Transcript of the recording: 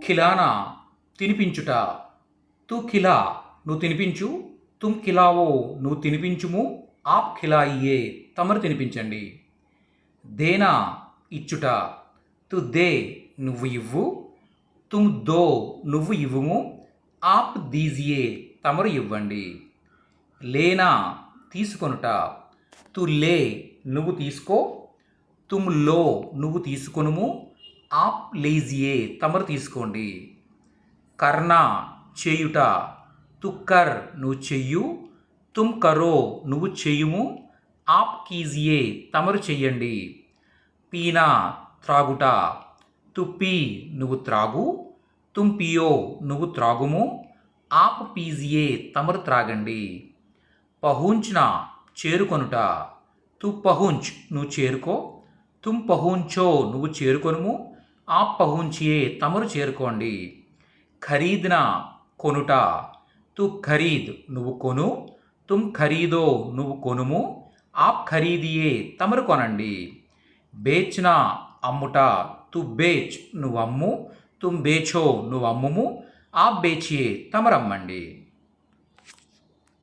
ఖిలానా తినిపించుట. తు ఖిలా నువ్వు తినిపించు. తుమ్ ఖిలావో నువ్వు తినిపించుము. ఆప్ ఖిలాయియే తమరు తినిపించండి. దేనా ఇచ్చుట. తు దే నువ్వు ఇవ్వు. తుమ్ దో నువ్వు ఇవ్వుము. ఆప్ దీజియే తమరు ఇవ్వండి. లేనా తీసుకొనుట. తు లే నువ్వు తీసుకో. తుమ్ లో నువ్వు తీసుకొనుము. ఆప్ లేజియే తమరు తీసుకోండి. కర్నా చేయుట. తు కర్ నువ్వు చెయ్యు. తుమ్ కరో నువ్వు చెయ్యుము. ఆప్ కీజియే తమరు చెయ్యండి. పీనా త్రాగుట. తు పీ నువ్వు త్రాగు. తుమ్ పియో నువ్వు త్రాగుము. ఆప్ పీజియే తమరు త్రాగండి. పహూంచ్నా చేరుకొనుట. తు పహూంచ్ నువ్వు చేరుకో. తుమ్ పహూంచో నువ్వు చేరుకొనుము. ఆప్ పహూంచియే తమరు చేరుకోండి. ఖరీద్నా కొనుట. తు ఖరీద్ నువ్వు కొను. తుమ్ ఖరీదో నువ్వు కొనుము. ఆప్ ఖరీదియే తమరు కొనండి. బేచ్నా అమ్ముట. తు బేచ్ నువ్వు అమ్ము. తుమ్ బేచో నువ్వు అమ్ముము. ఆప్ బేచియే తమరు అమ్మండి.